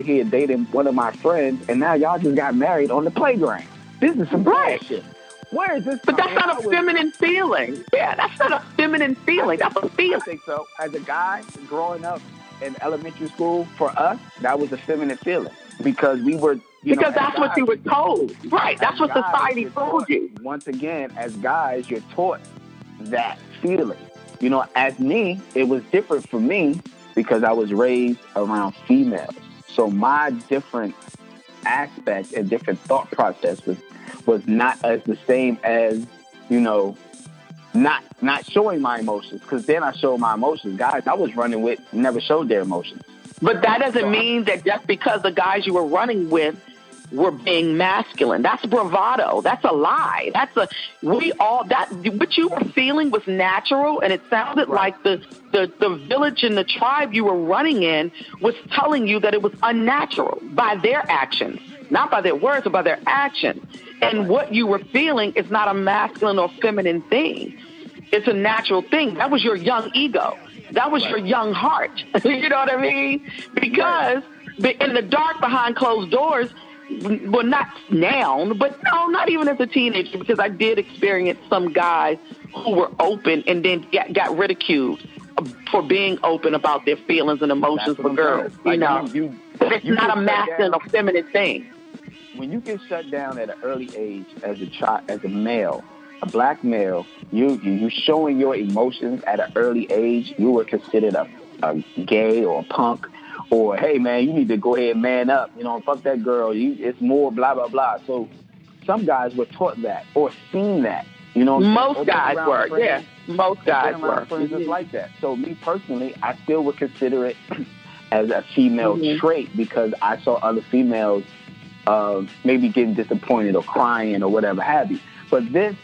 here dating one of my friends, and now y'all just got married on the playground. This is some bullshit. Where is this? But that's not a feminine feeling. Yeah, that's not a feminine feeling. That's a feeling. I think so. As a guy growing up in elementary school, for us, that was a feminine feeling because we were. Because that's what you were told. Right. That's what society told you. Once again, as guys, you're taught that feeling. As me, it was different for me because I was raised around females. So my different aspect and different thought process was not as the same as, not showing my emotions. Because then I showed my emotions. Guys I was running with never showed their emotions. But that doesn't mean that just because the guys you were running with were being masculine. That's bravado. That's a lie. What you were feeling was natural, and it sounded like the village and the tribe you were running in was telling you that it was unnatural by their actions, not by their words, but by their actions. And what you were feeling is not a masculine or feminine thing. It's a natural thing. That was your young ego. That was your young heart. You know what I mean? Because in the dark behind closed doors, well, not now, but no, not even as a teenager, because I did experience some guys who were open and then got ridiculed for being open about their feelings and emotions for girls. It's not a masculine or feminine thing. When you get shut down at an early age as a male, a black male, you showing your emotions at an early age, you were considered a gay or a punk. Or, hey, man, you need to go ahead and man up. Fuck that girl. It's more blah, blah, blah. So some guys were taught that or seen that. Most guys were, yeah. Most guys were. Friends just like that. So me personally, I still would consider it as a female trait because I saw other females maybe getting disappointed or crying or whatever have you. But that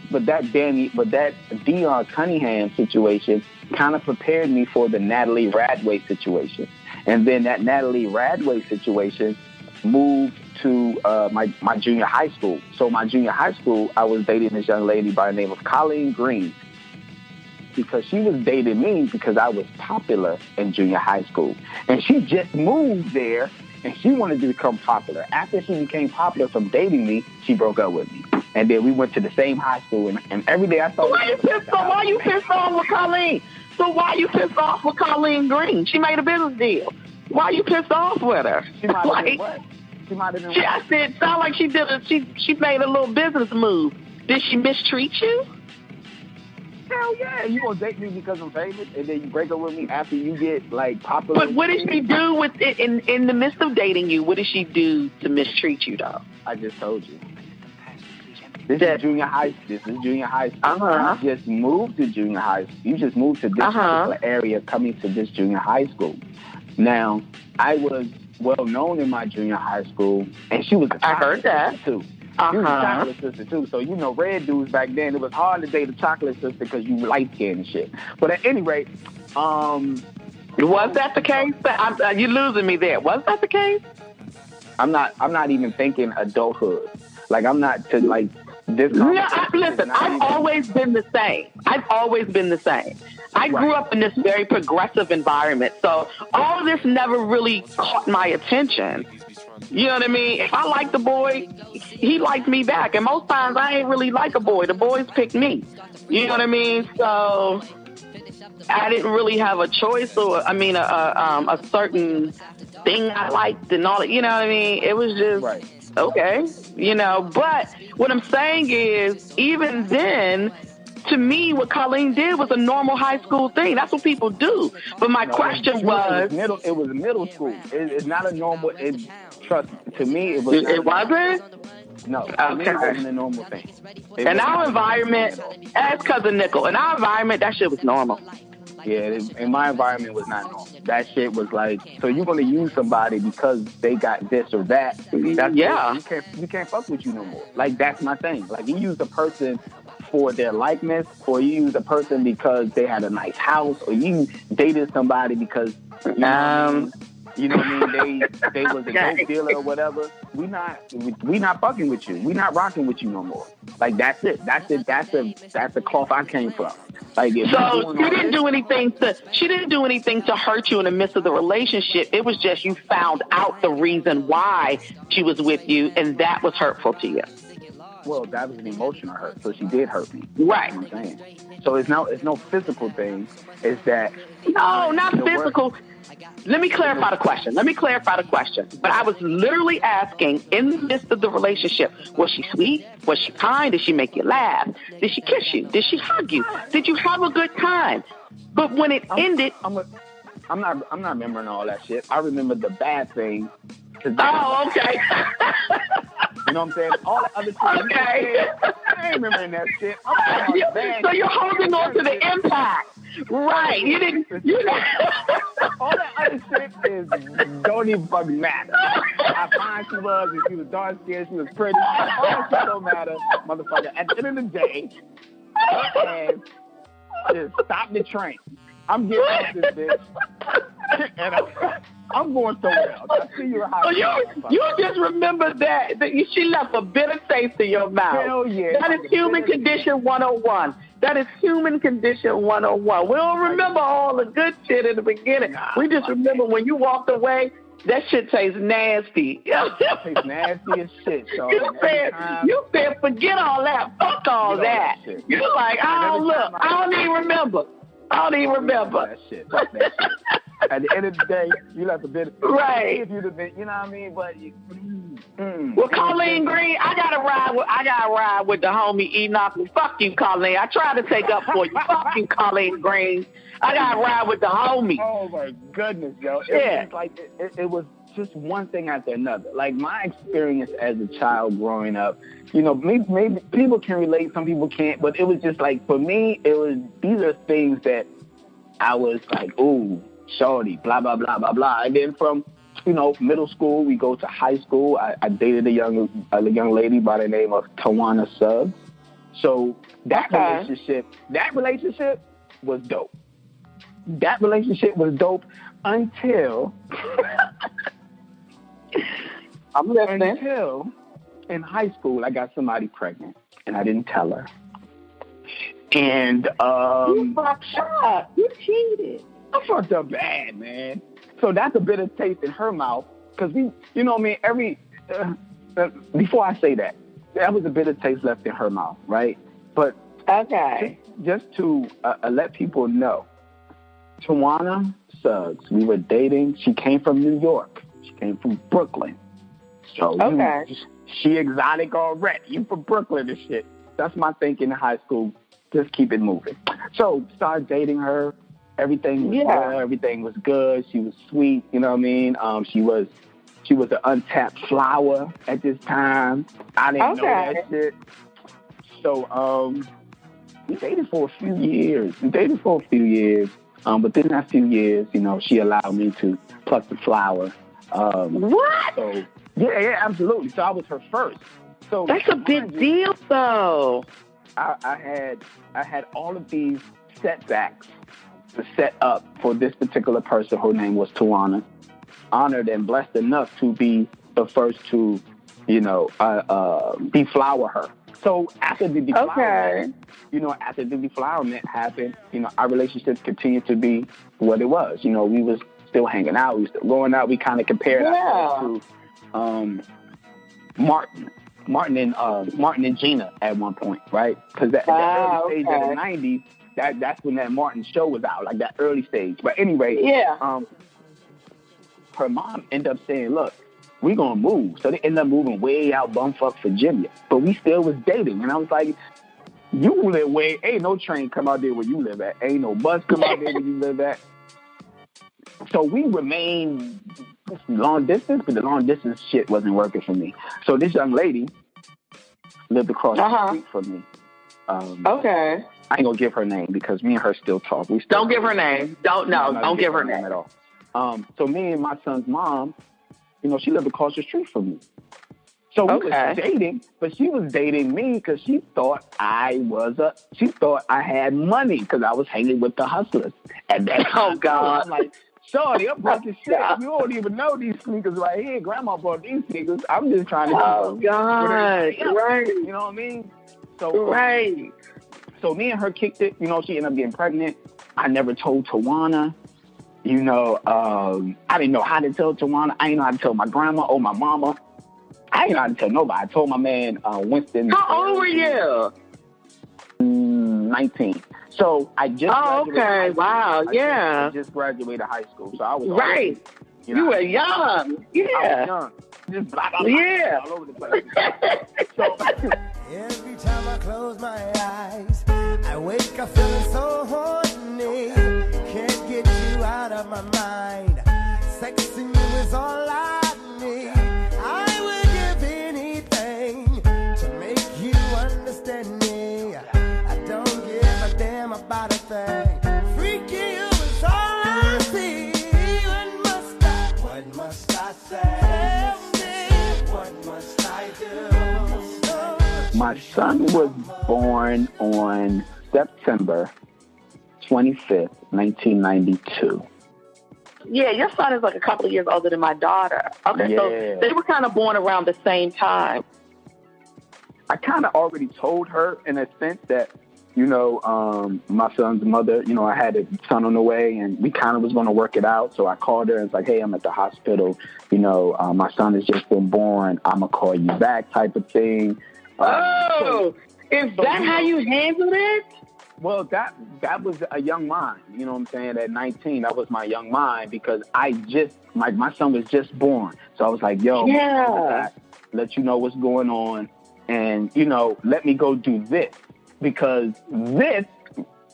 Dion Cunningham situation kind of prepared me for the Natalie Radway situation. And then that Natalie Radway situation moved to my junior high school. So my junior high school, I was dating this young lady by the name of Colleen Green because she was dating me because I was popular in junior high school. And she just moved there and she wanted to become popular. After she became popular from dating me, she broke up with me. And then we went to the same high school. And every day I thought... Why you pissed off with Colleen? So why you pissed off with Colleen Green? She made a business deal. Why you pissed off with her? She might have been what? She might have been what? I said, sound like she made a little business move. Did she mistreat you? Hell yeah. You gonna date me because I'm famous and then you break up with me after you get popular? But what did she do with it in the midst of dating you? What did she do to mistreat you though? I just told you. This is junior high school. You just moved to junior high school. You just moved to this particular area coming to this junior high school. Now, I was well known in my junior high school, and she was a chocolate sister too. She was a chocolate sister too. So, red dudes back then, it was hard to date a chocolate sister because you were light-skinned and shit. But at any rate, was that the case? You're losing me there. Was that the case? I'm not even thinking adulthood. I'm not to this. No, listen, I've always been the same. I grew up in this very progressive environment, so all of this never really caught my attention. You know what I mean? If I liked the boy, he liked me back, and most times I ain't really like a boy. The boys pick me. You know what I mean? So I didn't really have a choice, or a certain thing I liked and all that. You know what I mean? It was just okay, But what I'm saying is, even then, to me, what Colleen did was a normal high school thing. That's what people do. But my question was... It was middle school. It's not a normal... Trust me. To me, it was... It wasn't? No. To me, it wasn't a normal thing. In our environment, as Cousin Nickel, in our environment, that shit was normal. Yeah, in my environment, it was not normal. That shit was so you're going to use somebody because they got this or that. You can't fuck with you no more. That's my thing. You use a person for their likeness, or you use a person because they had a nice house, or you dated somebody because You know what I mean? They was a dope dealer or whatever. We not fucking with you. We not rocking with you no more. Like that's it. That's the cloth I came from. Like so she didn't do anything to hurt you in the midst of the relationship. It was just you found out the reason why she was with you, and that was hurtful to you. Well, that was an emotional hurt, so she did hurt me. Right. You know what I'm saying? So it's no physical thing. It's that not physical. Let me clarify the question. But I was literally asking, in the midst of the relationship, was she sweet? Was she kind? Did she make you laugh? Did she kiss you? Did she hug you? Did you have a good time? But when it ended, I'm not remembering all that shit. I remember the bad things. Oh, okay. You know what I'm saying? All that other shit. Okay. I ain't remembering that shit. So you're holding on to the impact. Right. You didn't. All that other shit don't even fucking matter. How fine she was, if she was dark skinned, she was pretty. All that shit don't matter, motherfucker. At the end of the day, her ass just stop the train. I'm getting off this bitch. And I'm going somewhere else. I see you how you just remember that she left a bitter taste in your mouth. Hell yeah. That is human condition 101. That is human condition 101. We don't remember all the good shit in the beginning. We just remember when you walked away, that shit tastes nasty. It tastes nasty as shit. So you said, forget all that. Fuck all that. You're like, I don't even remember. That shit. Fuck that shit. At the end of the day, you left a bit. Right. If you'd have been, you know what I mean? But well, Colleen Green, I gotta ride with the homie Enoch. Fuck you, Colleen. I tried to take up for you. Fuck you, Colleen Green. I gotta ride with the homie. Oh my goodness, yo! It was just one thing after another. Like my experience as a child growing up, you know, maybe people can relate, some people can't, but it was just like for me, these are things that I was like, ooh, shorty, blah blah blah blah blah. And then from middle school, we go to high school. I dated a young lady by the name of Tawana Suggs. So that relationship was dope. That relationship was dope until until in high school I got somebody pregnant and I didn't tell her. And you fucked up. You cheated. I fucked up bad, man. So that's a bitter taste in her mouth because before I say that was a bitter taste left in her mouth, right? But just to let people know, Tawana Suggs, we were dating. She came from New York. She came from Brooklyn. So she exotic already. You from Brooklyn and shit. That's my thinking in high school. Just keep it moving. So started dating her. Everything was good. Everything was good. She was sweet. You know what I mean? She was an untapped flower at this time. I didn't know that shit. So we dated for a few years. Within that few years, she allowed me to pluck the flower. What? So yeah, absolutely. So I was her first. So that's a big deal, though. I had all of these setbacks to set up for this particular person. Her name was Tawana. Honored and blessed enough to be the first to, deflower her. So after the deflowerment, after the deflowerment happened, our relationships continued to be what it was. We was still hanging out. We were still going out. We kind of compared ourselves to Martin and Gina at one point, right? Because that early stage of the 90s, that's when that Martin show was out, like that early stage. But anyway, her mom ended up saying, look, we're going to move. So they ended up moving way out bumfuck Virginia. But we still was dating. And I was like, you live ain't no train come out there where you live at. Ain't no bus come out there where you live at. So we remained long distance, but the long distance shit wasn't working for me. So this young lady lived across the street from me. I ain't gonna give her name because me and her still talk. Don't give her name. Don't give her name at all. So me and my son's mom, she lived across the street from me. So we were dating, but she was dating me because she thought I had money because I was hanging with the hustlers. And then, God. Shorty, I'm about to shit. You don't even know these sneakers right here. Grandma bought these sneakers. I'm just trying to keep Oh, up God. with everybody else. Right. You know what I mean? So, Right. So me and her kicked it. You know, she ended up getting pregnant. I never told Tawana. You know, I didn't know how to tell Tawana. I didn't know how to tell my grandma or my mama. I didn't know how to tell nobody. I told my man, Winston. How old were you? 19. So I just okay. Wow. I just graduated high school. So I was right. You know, you were young. Yeah. I was young. Just blah, blah, blah, yeah. all over the place. So, every time I close my eyes, I wake up feeling so horny. Can't get you out of my mind. Sexing you is all I need. I would give anything to make you understand me. I don't give a damn about a thing. Freaking you is all I see. What must I say? What must I do? My son was born on September 25th, 1992. Yeah, your son is like a couple of years older than my daughter. Okay, so they were kind of born around the same time. I kind of already told her in a sense that, you know, my son's mother, you know, I had a son on the way and we kind of was going to work it out. So I called her and was like, hey, I'm at the hospital. You know, my son has just been born. I'm going to call you back type of thing. Is that how you handled it? Well, that was a young mind. You know what I'm saying? At 19, that was my young mind because my son was just born. So I was like, yo, let you know what's going on. And, you know, let me go do this. Because this,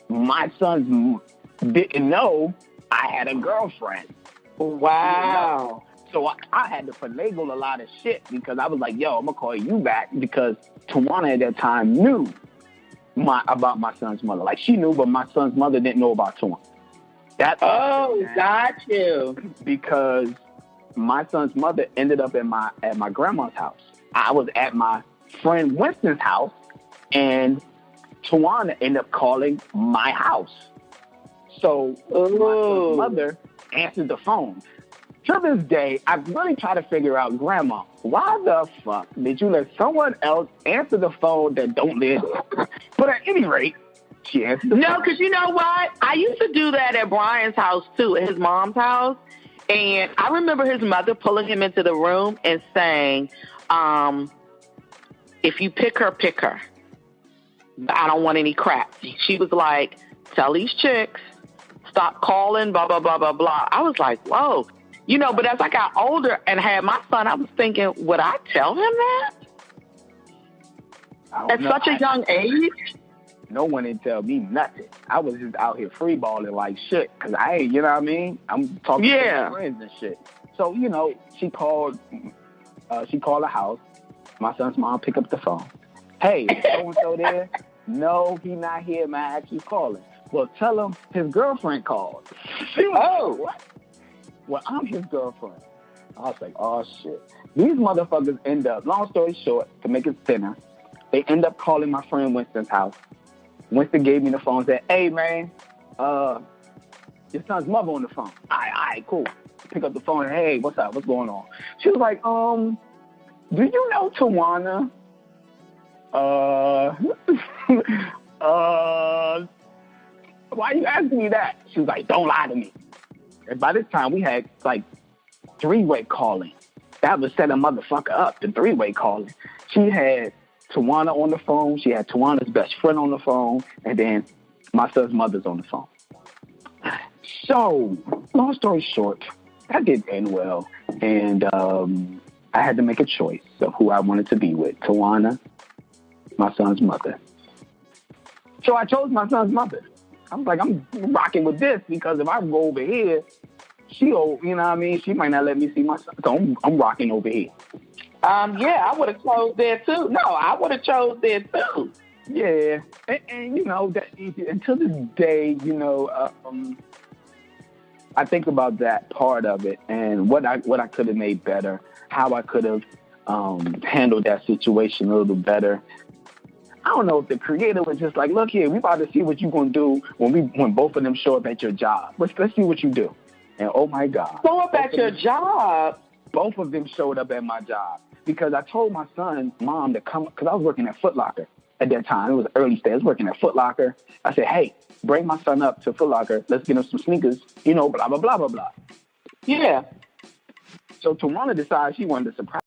my son didn't know I had a girlfriend. Wow. So I had to finagle a lot of shit because I was like, yo, I'm going to call you back because Tawana at that time knew about my son's mother. Like, she knew, but my son's mother didn't know about Tawana. Got you. Because my son's mother ended up at my grandma's house. I was at my friend Winston's house, and Tawana ended up calling my house. So my son's mother answered the phone. To this day, I really try to figure out, Grandma, why the fuck did you let someone else answer the phone that don't live here? But at any rate, she answered the phone. No, because you know what? I used to do that at Brian's house, too, at his mom's house. And I remember his mother pulling him into the room and saying, if you pick her, pick her. I don't want any crap. She was like, tell these chicks, stop calling, blah, blah, blah, blah, blah. I was like, whoa. You know, but as I got older and had my son, I was thinking, would I tell him that? At such a young age? No one didn't tell me nothing. I was just out here freeballing like shit. Because I ain't, you know what I mean? I'm talking to my friends and shit. So, you know, she called the house. My son's mom picked up the phone. Hey, is so-and-so there? No, he not here, man. She's calling. Well, tell him his girlfriend called. She was like, what? Well, I'm his girlfriend. I was like, oh, shit. These motherfuckers end up, long story short, to make it thinner, they end up calling my friend Winston's house. Winston gave me the phone and said, hey, man, your son's mother on the phone. All right, cool. Pick up the phone and, hey, what's up? What's going on? She was like, do you know Tawana? Why you asking me that? She was like, don't lie to me. And by this time, we had, like, three-way calling. That was set a motherfucker up, the three-way calling. She had Tawana on the phone. She had Tawana's best friend on the phone. And then my son's mother's on the phone. So, long story short, that didn't end well. And I had to make a choice of who I wanted to be with, Tawana, my son's mother. So I chose my son's mother. I was like, I'm rocking with this because if I go over here, you know what I mean? She might not let me see my son. So I'm rocking over here. Yeah, I would have chose there too. No, I would have chose there too. Yeah. And you know, that until this day, you know, I think about that part of it and what I could have made better, how I could have handled that situation a little better. I don't know if the creator was just like, look here, we about to see what you're going to do when both of them show up at your job. Let's see what you do. And oh my God. Show up at your job. Both of them showed up at my job because I told my son's mom to come, because I was working at Foot Locker at that time. It was early stage. I was working at Foot Locker. I said, hey, bring my son up to Foot Locker. Let's get him some sneakers, blah, blah, blah, blah, blah. Yeah. So Tawana decided she wanted to surprise